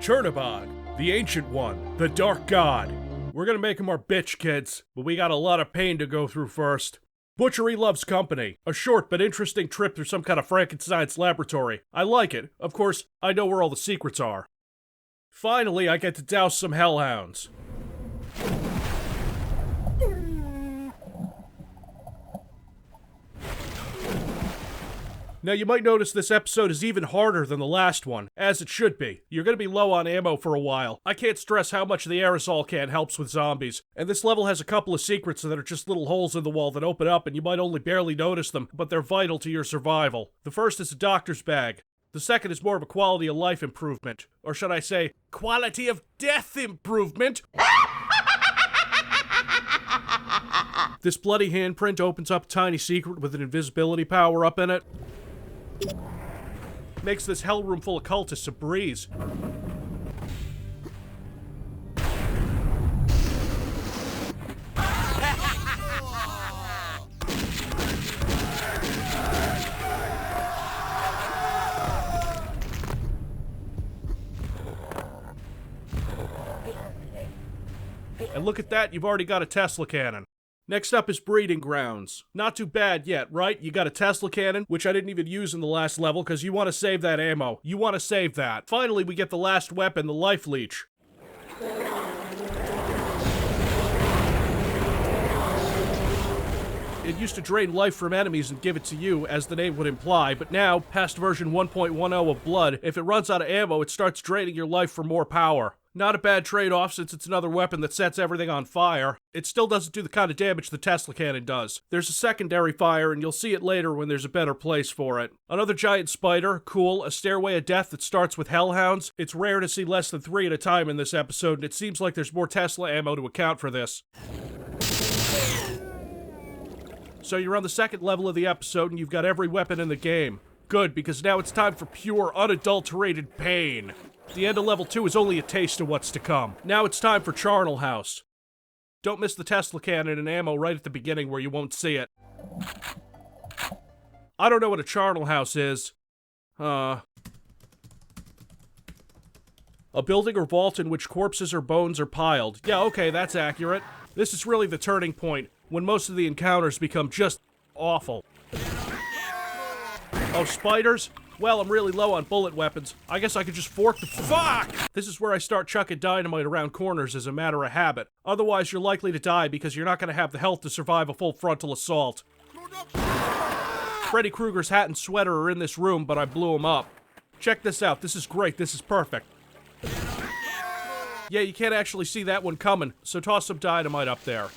Chernabog, the Ancient One, the Dark God. We're gonna make him our bitch, kids, but we got a lot of pain to go through first. Butchery loves company. A short but interesting trip through some kind of Frankenstein's laboratory. I like it. Of course, I know where all the secrets are. Finally, I get to douse some hellhounds. Now, you might notice this episode is even harder than the last one, as it should be. You're gonna be low on ammo for a while. I can't stress how much the aerosol can helps with zombies, and this level has a couple of secrets that are just little holes in the wall that open up and you might only barely notice them, but they're vital to your survival. The first is a doctor's bag. The second is more of a quality of life improvement. Or should I say, quality of death improvement? This bloody handprint opens up a tiny secret with an invisibility power up in it. Makes this hell room full of cultists a breeze. And look at that, you've already got a Tesla cannon. Next up is breeding grounds. Not too bad yet, right? You got a Tesla cannon, which I didn't even use in the last level because you want to save that ammo. You want to save that. Finally, we get the last weapon, the life leech. It used to drain life from enemies and give it to you, as the name would imply, but now, past version 1.10 of Blood, if it runs out of ammo, it starts draining your life for more power. Not a bad trade-off since it's another weapon that sets everything on fire. It still doesn't do the kind of damage the Tesla cannon does. There's a secondary fire, and you'll see it later when there's a better place for it. Another giant spider, cool, a stairway of death that starts with hellhounds. It's rare to see less than 3 at a time in this episode, and it seems like there's more Tesla ammo to account for this. So you're on the second level of the episode, and you've got every weapon in the game. Good, because now it's time for pure, unadulterated pain. The end of level 2 is only a taste of what's to come. Now it's time for Charnel House. Don't miss the Tesla cannon and ammo right at the beginning where you won't see it. I don't know what a Charnel House is. A building or vault in which corpses or bones are piled. Yeah, okay, that's accurate. This is really the turning point, when most of the encounters become just awful. Oh, spiders? Well, I'm really low on bullet weapons. I guess I could just fork the— Fuck! This is where I start chucking dynamite around corners as a matter of habit. Otherwise, you're likely to die because you're not going to have the health to survive a full frontal assault. Freddy Krueger's hat and sweater are in this room, but I blew them up. Check this out. This is great. This is perfect. Yeah, you can't actually see that one coming, so toss some dynamite up there.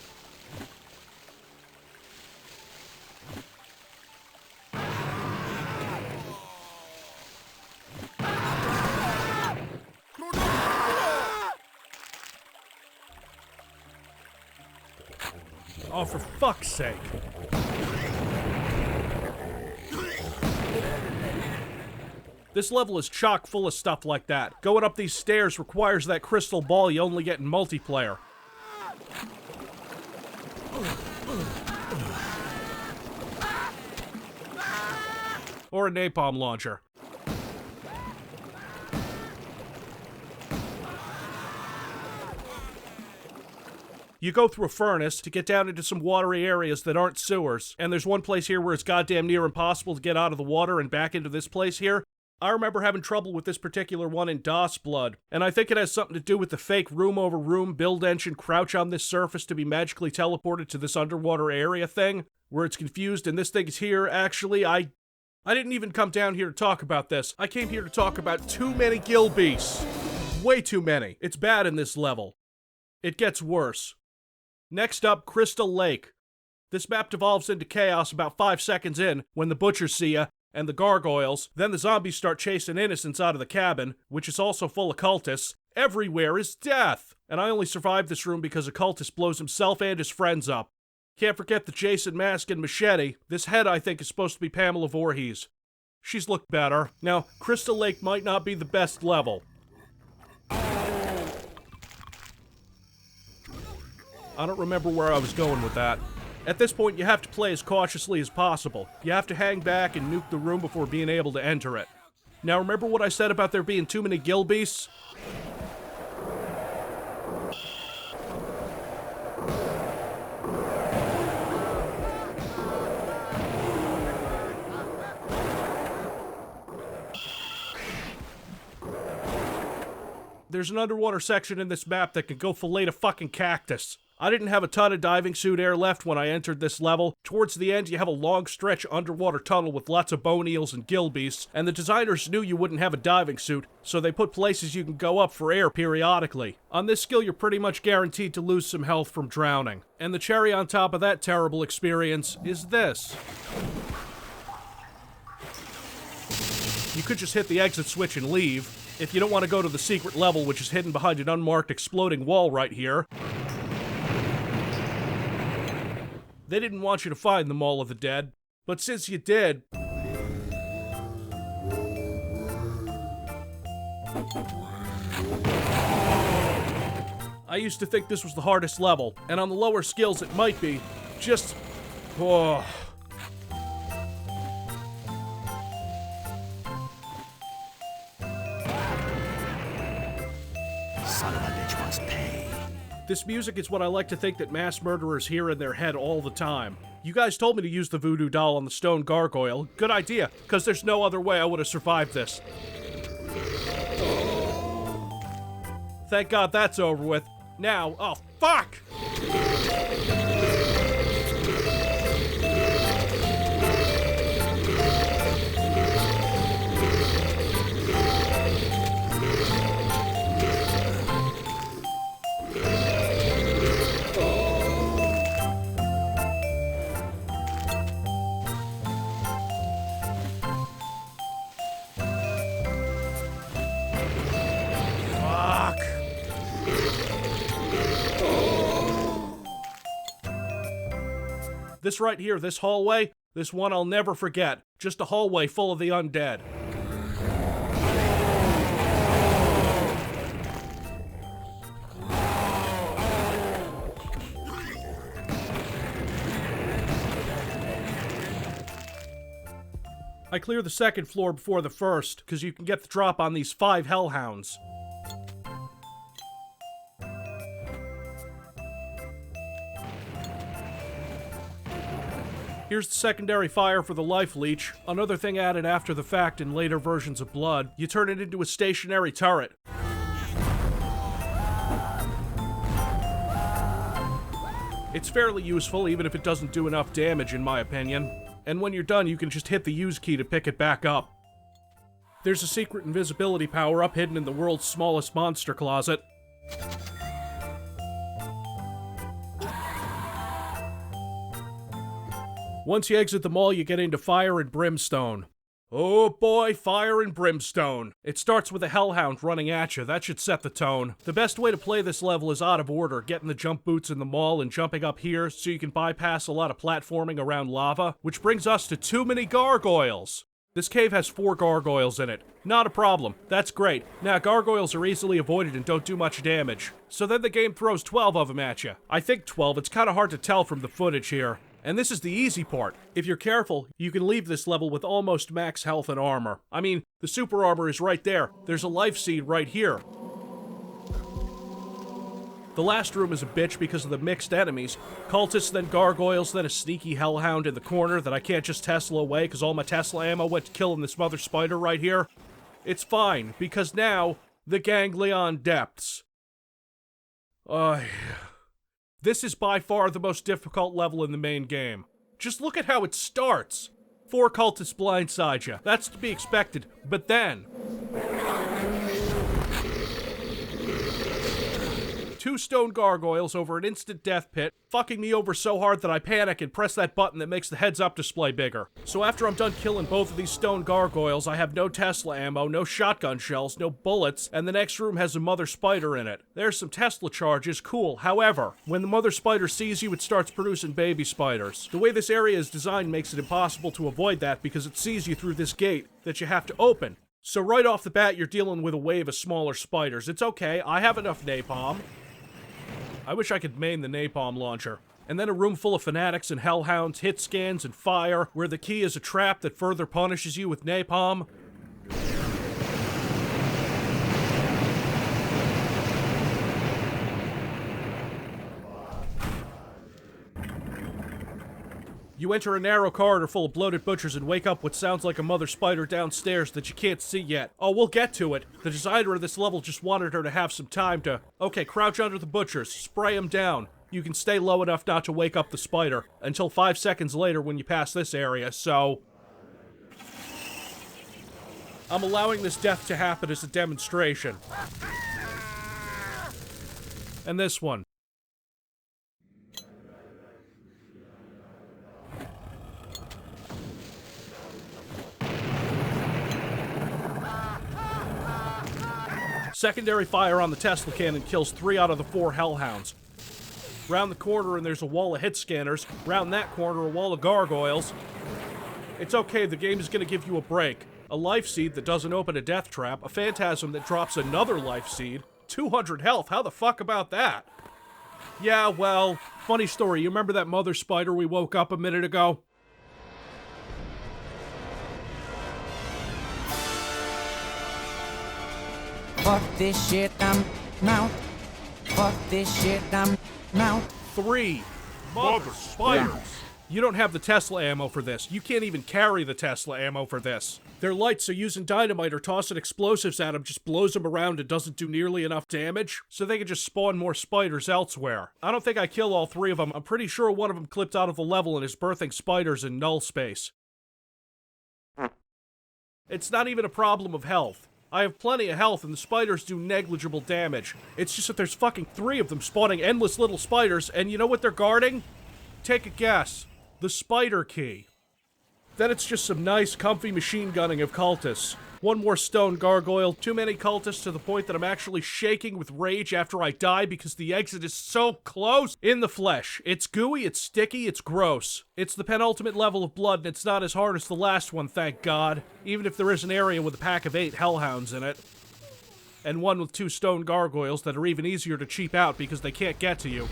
Oh, for fuck's sake. This level is chock full of stuff like that. Going up these stairs requires that crystal ball you only get in multiplayer. Or a napalm launcher. You go through a furnace to get down into some watery areas that aren't sewers, and there's one place here where it's goddamn near impossible to get out of the water and back into this place here. I remember having trouble with this particular one in DOS Blood, and I think it has something to do with the fake room-over-room build engine crouch on this surface to be magically teleported to this underwater area thing, where it's confused and this thing is here. Actually, I didn't even come down here to talk about this. I came here to talk about too many gill beasts. Way too many. It's bad in this level. It gets worse. Next up, Crystal Lake. This map devolves into chaos about 5 seconds in, when the butchers see ya, and the gargoyles. Then the zombies start chasing innocents out of the cabin, which is also full of cultists. Everywhere is death! And I only survived this room because a cultist blows himself and his friends up. Can't forget the Jason mask and machete. This head, I think, is supposed to be Pamela Voorhees. She's looked better. Now, Crystal Lake might not be the best level. I don't remember where I was going with that. At this point, you have to play as cautiously as possible. You have to hang back and nuke the room before being able to enter it. Now remember what I said about there being too many gilbeasts? There's an underwater section in this map that can go fillet a fucking cactus. I didn't have a ton of diving suit air left when I entered this level. Towards the end, you have a long stretch underwater tunnel with lots of bone eels and gilbeasts, and the designers knew you wouldn't have a diving suit, so they put places you can go up for air periodically. On this skill, you're pretty much guaranteed to lose some health from drowning. And the cherry on top of that terrible experience is this. You could just hit the exit switch and leave, if you don't want to go to the secret level, which is hidden behind an unmarked exploding wall right here. They didn't want you to find the Mall of the Dead, but since you did... I used to think this was the hardest level, and on the lower skills it might be. Just... oh... Son of a bitch must pay. This music is what I like to think that mass murderers hear in their head all the time. You guys told me to use the voodoo doll on the stone gargoyle. Good idea, because there's no other way I would have survived this. Thank God that's over with. Now, oh fuck! This right here, this hallway, this one I'll never forget. Just a hallway full of the undead. I clear the second floor before the first, because you can get the drop on these 5 hellhounds. Here's the secondary fire for the life leech, another thing added after the fact in later versions of Blood. You turn it into a stationary turret. It's fairly useful, even if it doesn't do enough damage, in my opinion. And when you're done, you can just hit the use key to pick it back up. There's a secret invisibility power-up hidden in the world's smallest monster closet. Once you exit the mall, you get into Fire and Brimstone. Oh boy, Fire and Brimstone. It starts with a hellhound running at you. That should set the tone. The best way to play this level is out of order, getting the jump boots in the mall and jumping up here so you can bypass a lot of platforming around lava, which brings us to too many gargoyles. This cave has 4 gargoyles in it. Not a problem. That's great. Now, gargoyles are easily avoided and don't do much damage. So then the game throws 12 of them at you. I think 12. It's kind of hard to tell from the footage here. And this is the easy part. If you're careful, you can leave this level with almost max health and armor. I mean, the super armor is right there. There's a life seed right here. The last room is a bitch because of the mixed enemies. Cultus, then gargoyles, then a sneaky hellhound in the corner that I can't just Tesla away because all my Tesla ammo went to killing this mother spider right here. It's fine, because now, the ganglion depths. This is by far the most difficult level in the main game. Just look at how it starts. 4 cultists blindside you. That's to be expected. But then... 2 stone gargoyles over an instant death pit, fucking me over so hard that I panic and press that button that makes the heads-up display bigger. So after I'm done killing both of these stone gargoyles, I have no Tesla ammo, no shotgun shells, no bullets, and the next room has a mother spider in it. There's some Tesla charges, cool. However, when the mother spider sees you, it starts producing baby spiders. The way this area is designed makes it impossible to avoid that because it sees you through this gate that you have to open. So right off the bat, you're dealing with a wave of smaller spiders. It's okay, I have enough napalm. I wish I could main the napalm launcher. And then a room full of fanatics and hellhounds, hit scans, and fire, where the key is a trap that further punishes you with napalm. You enter a narrow corridor full of bloated butchers and wake up what sounds like a mother spider downstairs that you can't see yet. Oh, we'll get to it. The designer of this level just wanted her to have some time to... Okay, crouch under the butchers. Spray them down. You can stay low enough not to wake up the spider until 5 seconds later when you pass this area, so... I'm allowing this death to happen as a demonstration. And this one. Secondary fire on the Tesla cannon kills 3 out of the 4 hellhounds. Round the corner and there's a wall of hit scanners. Round that corner, a wall of gargoyles. It's okay, the game is gonna give you a break. A life seed that doesn't open a death trap, a phantasm that drops another life seed, 200 health, how the fuck about that? Yeah, well, funny story, you remember that mother spider we woke up a minute ago? Fuck this shit, I'm out. Fuck this shit, I'm out. 3 mother spiders. You don't have the Tesla ammo for this. You can't even carry the Tesla ammo for this. They're light, so using dynamite or tossing explosives at them just blows them around and doesn't do nearly enough damage, so they can just spawn more spiders elsewhere. I don't think I kill all 3 of them. I'm pretty sure one of them clipped out of the level and is birthing spiders in null space. It's not even a problem of health. I have plenty of health and the spiders do negligible damage. It's just that there's fucking 3 of them spawning endless little spiders, and you know what they're guarding? Take a guess. The spider key. Then it's just some nice, comfy machine gunning of Cultus. 1 more stone gargoyle, too many cultists to the point that I'm actually shaking with rage after I die because the exit is so close. In the flesh. It's gooey, it's sticky, it's gross. It's the penultimate level of blood and it's not as hard as the last one, thank God. Even if there is an area with a pack of 8 hellhounds in it. And 1 with 2 stone gargoyles that are even easier to cheap out because they can't get to you.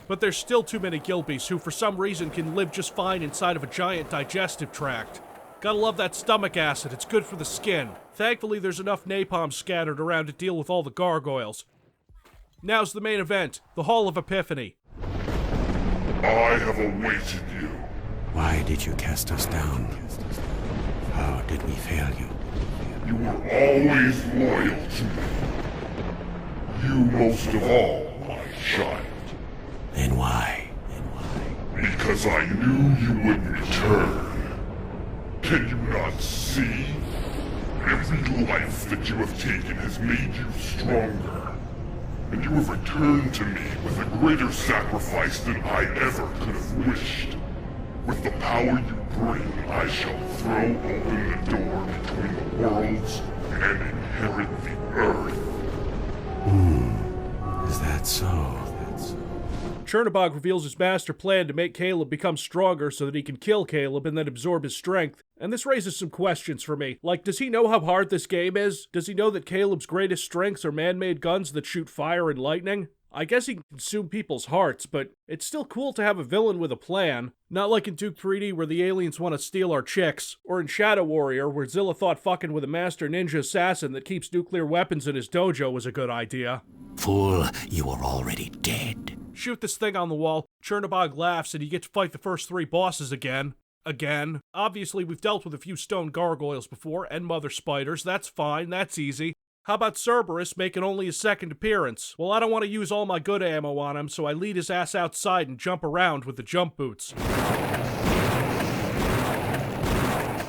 But there's still too many Gilbies who for some reason can live just fine inside of a giant digestive tract. Gotta love that stomach acid, it's good for the skin. Thankfully there's enough napalm scattered around to deal with all the gargoyles. Now's the main event, the Hall of Epiphany. I have awaited you. Why did you cast us down? How did we fail you? You were always loyal to me. You most of all, my child. Then why? Because I knew you would return. Can you not see? Every life that you have taken has made you stronger. And you have returned to me with a greater sacrifice than I ever could have wished. With the power you bring, I shall throw open the door between the worlds and inherit the earth. Is that so? Chernabog reveals his master plan to make Caleb become stronger so that he can kill Caleb and then absorb his strength. And this raises some questions for me. Like, does he know how hard this game is? Does he know that Caleb's greatest strengths are man-made guns that shoot fire and lightning? I guess he can consume people's hearts, but it's still cool to have a villain with a plan. Not like in Duke 3D where the aliens want to steal our chicks, or in Shadow Warrior where Zilla thought fucking with a master ninja assassin that keeps nuclear weapons in his dojo was a good idea. Fool, you are already dead. Shoot this thing on the wall, Chernabog laughs, and you get to fight the first 3 bosses again. Again. Obviously, we've dealt with a few stone gargoyles before, and mother spiders, that's fine, that's easy. How about Cerberus making only his 2nd appearance? Well, I don't want to use all my good ammo on him, so I lead his ass outside and jump around with the jump boots.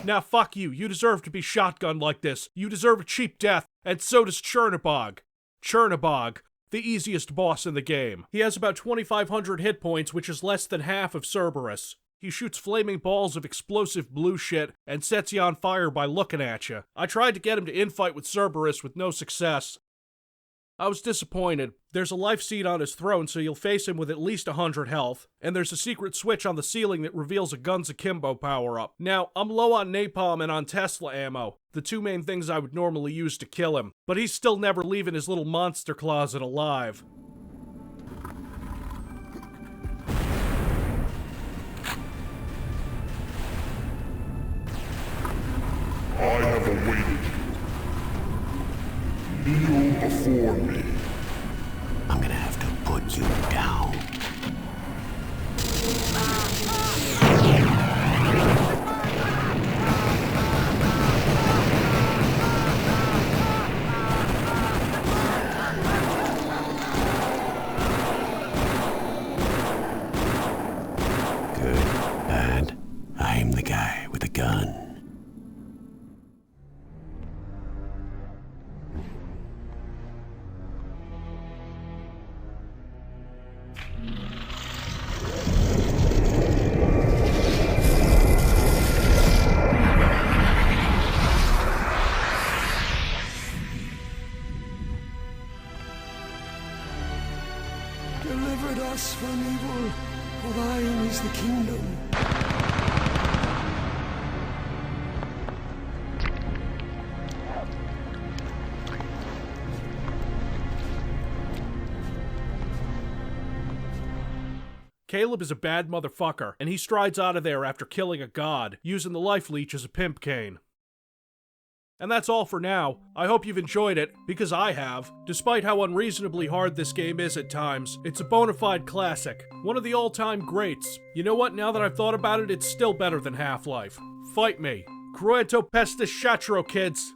Now fuck you, you deserve to be shotgunned like this. You deserve a cheap death, and so does Chernabog. Chernabog. The easiest boss in the game. He has about 2,500 hit points, which is less than half of Cerberus. He shoots flaming balls of explosive blue shit and sets you on fire by looking at you. I tried to get him to infight with Cerberus with no success. I was disappointed. There's a life seed on his throne, so you'll face him with at least 100 health, and there's a secret switch on the ceiling that reveals a Guns Akimbo power-up. Now, I'm low on napalm and on Tesla ammo, the two main things I would normally use to kill him, but he's still never leaving his little monster closet alive. I have awaited you. Kneel before me. I'm gonna have to put you down. Good, bad. I'm the guy with a gun. Delivered us from evil, for thine is the kingdom. Caleb is a bad motherfucker, and he strides out of there after killing a god, using the life leech as a pimp cane. And that's all for now. I hope you've enjoyed it, because I have. Despite how unreasonably hard this game is at times, it's a bona fide classic. One of the all-time greats. You know what, now that I've thought about it, it's still better than Half-Life. Fight me. Cruento pestis shatro, kids.